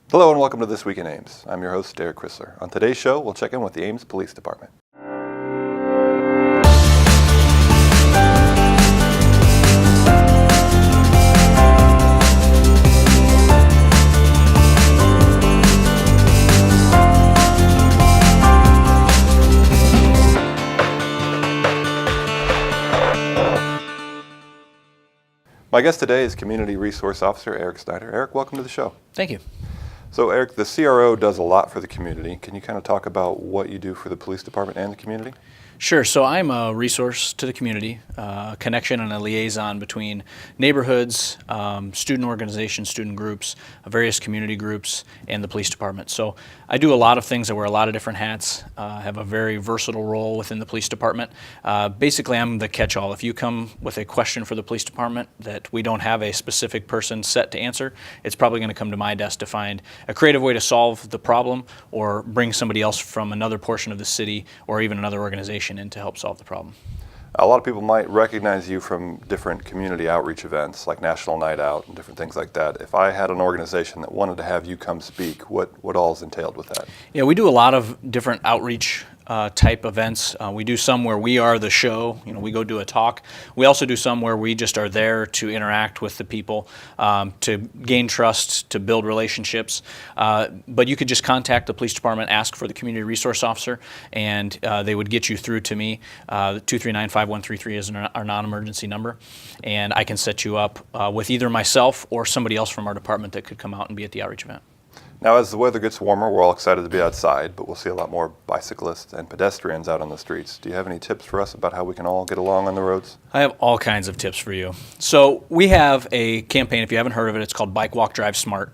Hello and welcome to This Week in Ames. I'm your host, Derek Chrysler. On today's show, we'll check in with the Ames Police Department. My guest today is Community Resource Officer Eric Snyder. Eric, welcome to the show. Thank you. So Eric, the CRO does a lot for the community. Can you kind of talk about what you do for the police department and the community? Sure. So I'm a resource to the community, a connection and a liaison between neighborhoods, student organizations, student groups, various community groups, and the police department. So I do a lot of things. I wear a lot of different hats. I have a very versatile role within the police department. Basically, I'm the catch-all. If you come with a question for the police department that we don't have a specific person set to answer, it's probably going to come to my desk to find a creative way to solve the problem or bring somebody else from another portion of the city or even another organization in to help solve the problem. A lot of people might recognize you from different community outreach events like National Night Out and different things like that. If I had an organization that wanted to have you come speak, what all is entailed with that? Yeah, we do a lot of different outreach type events. We do some where we are the show, we go do a talk. We also do some where we just are there to interact with the people, to gain trust, to build relationships. But you could just contact the police department, ask for the community resource officer, and they would get you through to me. 239-5133 is our non-emergency number, and I can set you up with either myself or somebody else from our department that could come out and be at the outreach event. Now, as the weather gets warmer, we're all excited to be outside, but we'll see a lot more bicyclists and pedestrians out on the streets. Do you have any tips for us about how we can all get along on the roads? I have all kinds of tips for you. So we have a campaign, if you haven't heard of it, it's called Bike, Walk, Drive, Smart.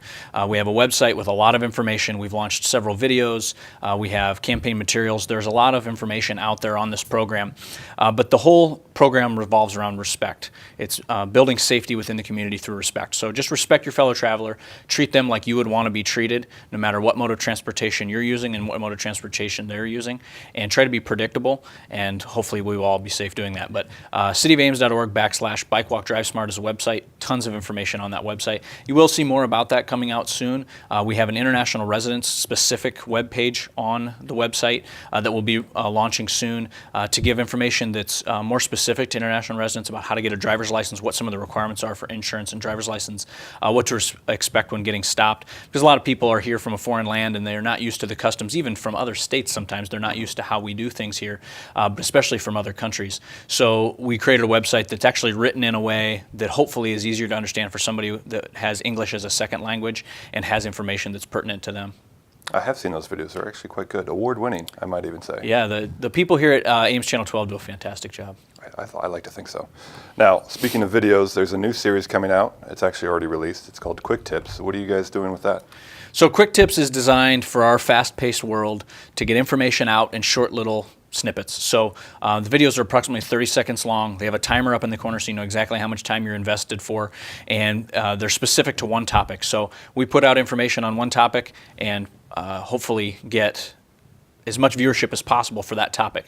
We have a website with a lot of information. We've launched several videos. We have campaign materials. There's a lot of information out there on this program. But the whole program revolves around respect. It's building safety within the community through respect. So just respect your fellow traveler. Treat them like you would want to be treated, no matter what mode of transportation you're using and what mode of transportation they're using, and try to be predictable, and hopefully we will all be safe doing that. But cityofames.org/Bike Walk Drive Smart is a website. Tons of information on that website. You will see more about that coming out soon. We have an international residence specific webpage on the website that will be launching soon to give information that's more specific to international residents about how to get a driver's license, what some of the requirements are for insurance and driver's license, what to expect when getting stopped. Because a lot of people are here from a foreign land and they're not used to the customs, even from other states sometimes. They're not used to how we do things here, but especially from other countries. So we created a website that's actually written in a way that hopefully is easier to understand for somebody that has English as a second language and has information that's pertinent to them. I have seen those videos. They're actually quite good. Award-winning, I might even say. Yeah, the people here at Ames Channel 12 do a fantastic job. I like to think so. Now, speaking of videos, there's a new series coming out. It's actually already released. It's called Quick Tips. What are you guys doing with that? So Quick Tips is designed for our fast-paced world to get information out in short little snippets. So the videos are approximately 30 seconds long. They have a timer up in the corner so you know exactly how much time you're invested for, and they're specific to one topic. So we put out information on one topic and hopefully get as much viewership as possible for that topic.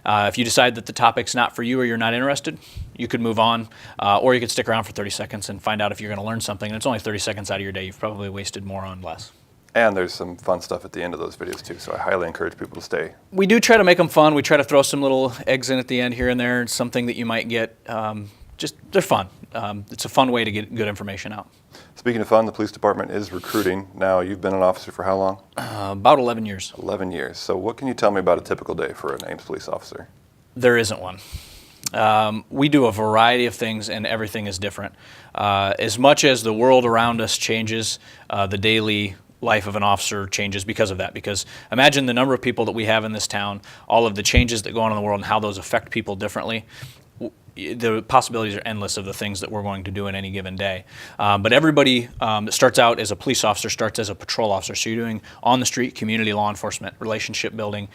If you decide that the topic's not for you or you're not interested, you could move on, or you could stick around for 30 seconds and find out if you're going to learn something. And it's only 30 seconds out of your day. You've probably wasted more on less. And there's some fun stuff at the end of those videos too, so I highly encourage people to stay. We do try to make them fun. We try to throw some little eggs in at the end here and there, something that you might get. They're fun. It's a fun way to get good information out. Speaking of fun, the police department is recruiting. Now, you've been an officer for how long? About 11 years. 11 years. So what can you tell me about a typical day for an Ames police officer? There isn't one. We do a variety of things, and everything is different. As much as the world around us changes, the daily life of an officer changes because of that. Because imagine the number of people that we have in this town, all of the changes that go on in the world and how those affect people differently. The possibilities are endless of the things that we're going to do in any given day. But everybody that starts out as a police officer starts as a patrol officer. So you're doing on-the-street community law enforcement, relationship building,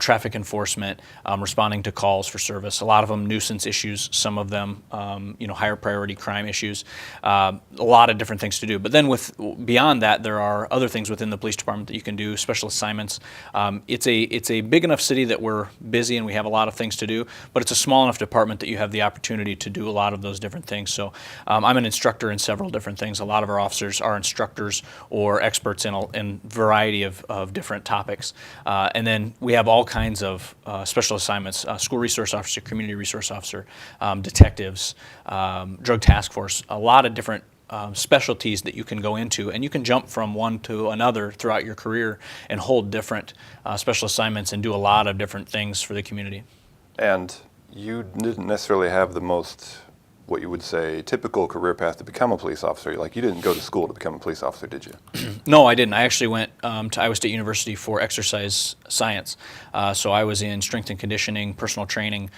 traffic enforcement, responding to calls for service. A lot of them nuisance issues, some of them higher priority crime issues. A lot of different things to do. But then beyond that, there are other things within the police department that you can do, special assignments. It's a big enough city that we're busy and we have a lot of things to do, but it's a small enough department that you have the opportunity to do a lot of those different things. So I'm an instructor in several different things. A lot of our officers are instructors or experts in a variety of different topics. And then we have all kinds of special assignments, school resource officer, community resource officer, detectives, drug task force, a lot of different specialties that you can go into, and you can jump from one to another throughout your career and hold different special assignments and do a lot of different things for the community. And you didn't necessarily have the most, what you would say, typical career path to become a police officer. Like, you didn't go to school to become a police officer, did you? No, I didn't. I actually went to Iowa State University for exercise science. So I was in strength and conditioning, personal training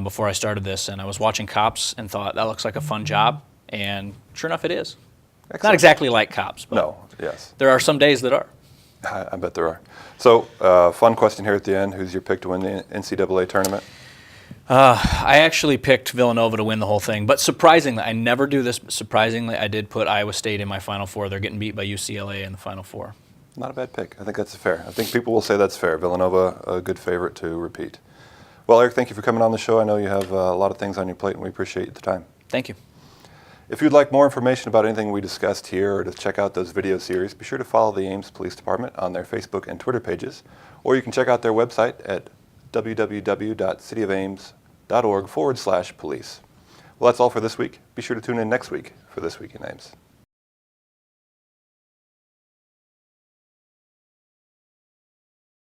before I started this, and I was watching cops and thought, that looks like a fun job. And sure enough, it is. It's not exactly like cops, but No, yes. there are some days that are. I bet there are. So, fun question here at the end. Who's your pick to win the NCAA tournament? I actually picked Villanova to win the whole thing, but surprisingly, I never do this, but surprisingly, I did put Iowa State in my Final Four. They're getting beat by UCLA in the Final Four. Not a bad pick. I think that's fair. I think people will say that's fair. Villanova, a good favorite to repeat. Well, Eric, thank you for coming on the show. I know you have a lot of things on your plate, and we appreciate the time. Thank you. If you'd like more information about anything we discussed here or to check out those video series, be sure to follow the Ames Police Department on their Facebook and Twitter pages, or you can check out their website at www.cityofames.org/police. Well, that's all for this week. Be sure to tune in next week for This Week in Ames.